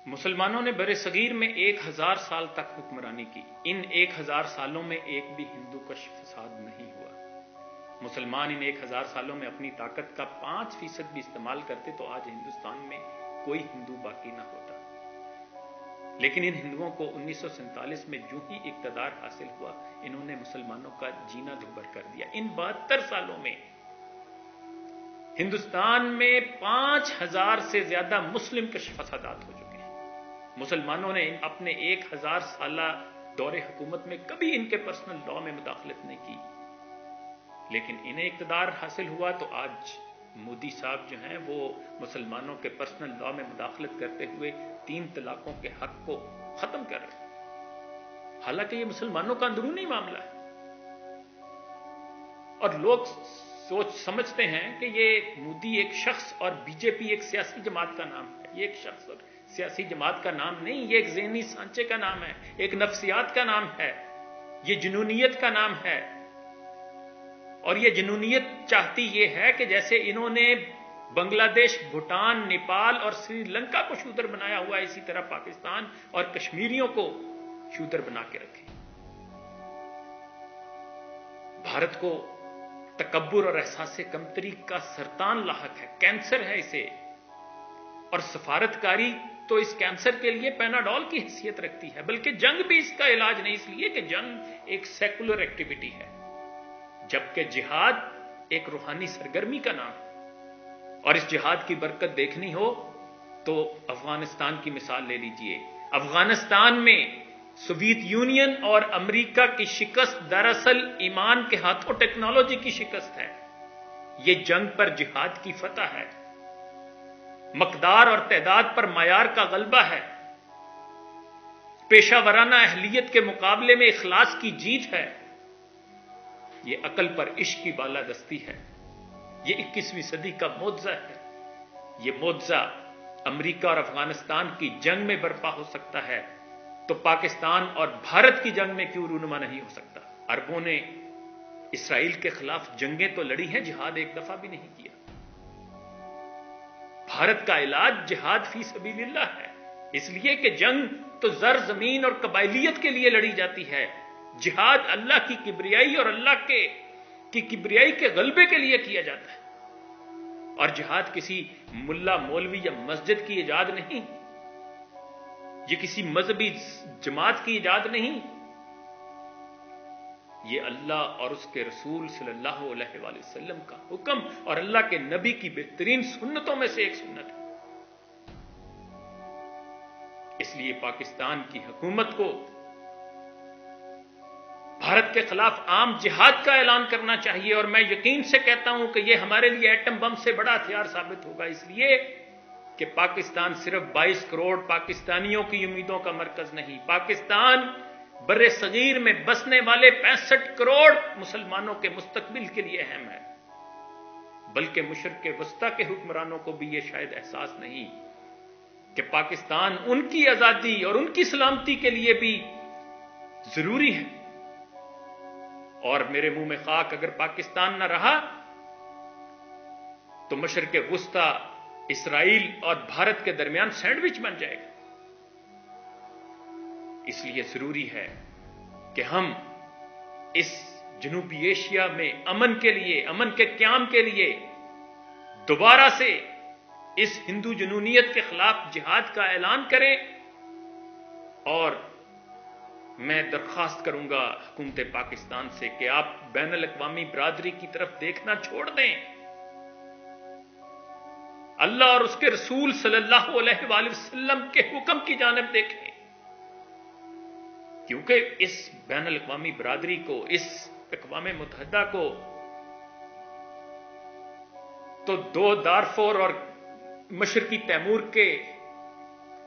مسلمانوں نے برِ صغیر میں 1000 سال تک حکمرانی کی. ان 1000 سالوں میں ایک بھی ہندو کا فساد نہیں ہوا. مسلمان ان 1000 سالوں میں اپنی طاقت کا 5% بھی استعمال کرتے تو آج ہندوستان میں کوئی ہندو باقی نہ ہوتا. لیکن ان ہندوؤں کو 1947 میں جو ہی اقتدار حاصل ہوا، انہوں نے مسلمانوں کا جینا دھبر کر دیا. ان 72 سالوں میں ہندوستان میں 5000 سے زیادہ مسلم کش فسادات ہو چکے ہیں. مسلمانوں نے اپنے 1000 سالہ دور حکومت میں کبھی ان کے پرسنل لا میں مداخلت نہیں کی، لیکن انہیں اقتدار حاصل ہوا تو آج مودی صاحب جو ہیں وہ مسلمانوں کے پرسنل لا میں مداخلت کرتے ہوئے 3 طلاقوں کے حق کو ختم کر رہے ہیں. حالانکہ یہ مسلمانوں کا اندرونی معاملہ ہے اور لوگ سمجھتے ہیں کہ یہ مودی ایک شخص اور بی جے پی ایک سیاسی جماعت کا نام ہے. یہ ایک شخص اور سیاسی جماعت کا نام نہیں، یہ ایک ذہنی سانچے کا نام ہے، ایک نفسیات کا نام ہے، یہ جنونیت کا نام ہے. اور یہ جنونیت چاہتی یہ ہے کہ جیسے انہوں نے بنگلہ دیش، بھوٹان، نیپال اور سری لنکا کو شودر بنایا ہوا ہے، اسی طرح پاکستان اور کشمیریوں کو شودر بنا کے رکھے. بھارت کو تکبر اور احساس کمتری کا سرطان لاحق ہے، کینسر ہے اسے، اور سفارتکاری تو اس کینسر کے لیے پیناڈول کی حیثیت رکھتی ہے، بلکہ جنگ بھی اس کا علاج نہیں، اس لیے کہ جنگ ایک سیکولر ایکٹیویٹی ہے، جبکہ جہاد ایک روحانی سرگرمی کا نام ہے. اور اس جہاد کی برکت دیکھنی ہو تو افغانستان کی مثال لے لیجئے. افغانستان میں سوویت یونین اور امریکہ کی شکست دراصل ایمان کے ہاتھوں ٹیکنالوجی کی شکست ہے. یہ جنگ پر جہاد کی فتح ہے، مقدار اور تعداد پر معیار کا غلبہ ہے، پیشہ ورانہ اہلیت کے مقابلے میں اخلاص کی جیت ہے. یہ عقل پر عشق کی بالادستی ہے. یہ 21ویں صدی کا معجزہ ہے. یہ معجزہ امریکہ اور افغانستان کی جنگ میں برپا ہو سکتا ہے تو پاکستان اور بھارت کی جنگ میں کیوں رونما نہیں ہو سکتا؟ عربوں نے اسرائیل کے خلاف جنگیں تو لڑی ہیں، جہاد ایک دفعہ بھی نہیں کیا. بھارت کا علاج جہاد فی سبیل اللہ ہے، اس لیے کہ جنگ تو زر زمین اور قبائلیت کے لیے لڑی جاتی ہے. جہاد اللہ کی کبریائی اور اللہ کی کبریائی کے غلبے کے لیے کیا جاتا ہے. اور جہاد کسی ملا مولوی یا مسجد کی ایجاد نہیں، یہ کسی مذہبی جماعت کی ایجاد نہیں، یہ اللہ اور اس کے رسول صلی اللہ علیہ وآلہ وسلم کا حکم اور اللہ کے نبی کی بہترین سنتوں میں سے ایک سنت ہے. اس لیے پاکستان کی حکومت کو بھارت کے خلاف عام جہاد کا اعلان کرنا چاہیے، اور میں یقین سے کہتا ہوں کہ یہ ہمارے لیے ایٹم بم سے بڑا ہتھیار ثابت ہوگا، اس لیے کہ پاکستان صرف 22 کروڑ پاکستانیوں کی امیدوں کا مرکز نہیں. پاکستان برِ صغیر میں بسنے والے 65 کروڑ مسلمانوں کے مستقبل کے لیے اہم ہے. بلکہ مشرق وسطیٰ کے حکمرانوں کو بھی یہ شاید احساس نہیں کہ پاکستان ان کی آزادی اور ان کی سلامتی کے لیے بھی ضروری ہے. اور میرے منہ میں خاک، اگر پاکستان نہ رہا تو مشرق وسطیٰ اسرائیل اور بھارت کے درمیان سینڈوچ بن جائے گا. اس لیے ضروری ہے کہ ہم اس جنوبی ایشیا میں امن کے لیے، امن کے قیام کے لیے دوبارہ سے اس ہندو جنونیت کے خلاف جہاد کا اعلان کریں. اور میں درخواست کروں گا حکومت پاکستان سے کہ آپ بین الاقوامی برادری کی طرف دیکھنا چھوڑ دیں، اللہ اور اس کے رسول صلی اللہ علیہ وآلہ وسلم کے حکم کی جانب دیکھیں، کیونکہ اس بین الاقوامی برادری کو، اس اقوام متحدہ کو تو 2 دارفور اور مشرقی تیمور کے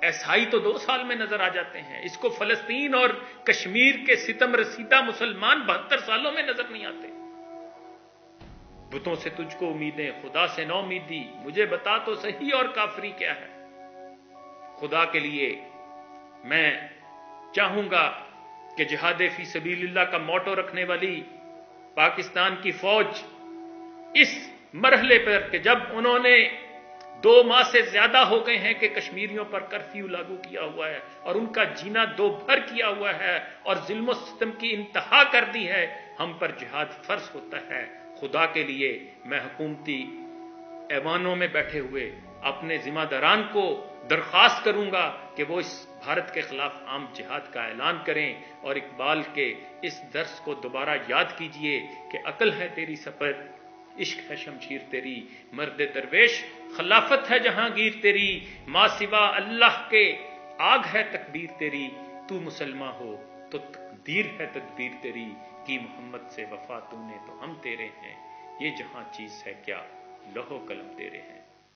ایسائی تو 2 سال میں نظر آ جاتے ہیں. اس کو فلسطین اور کشمیر کے ستم رسیدہ مسلمان 72 سالوں میں نظر نہیں آتے. بتوں سے تجھ کو امیدیں، خدا سے نو امیدی، مجھے بتا تو صحیح اور کافری کیا ہے. خدا کے لیے میں چاہوں گا کہ جہاد فی سبیل اللہ کا موٹو رکھنے والی پاکستان کی فوج اس مرحلے پر کہ جب انہوں نے 2 ماہ سے زیادہ ہو گئے ہیں کہ کشمیریوں پر کرفیو لاگو کیا ہوا ہے اور ان کا جینا 2 بھر کیا ہوا ہے اور ظلم و ستم کی انتہا کر دی ہے. ہم پر جہاد فرض ہوتا ہے. خدا کے لیے میں حکومتی ایوانوں میں بیٹھے ہوئے اپنے ذمہ داران کو درخواست کروں گا کہ وہ اس بھارت کے خلاف عام جہاد کا اعلان کریں اور اقبال کے اس درس کو دوبارہ یاد کیجئے کہ عقل ہے تیری سفر، عشق ہے شمشیر تیری، مرد درویش خلافت ہے جہانگیر تیری، ماں سوا اللہ کے آگ ہے تکبیر تیری، تو مسلمان ہو تو تقدیر ہے تدبیر تیری، کی محمد سے وفا تو نے تو ہم تیرے ہیں، یہ جہاں چیز ہے کیا لوح و قلم تیرے ہیں.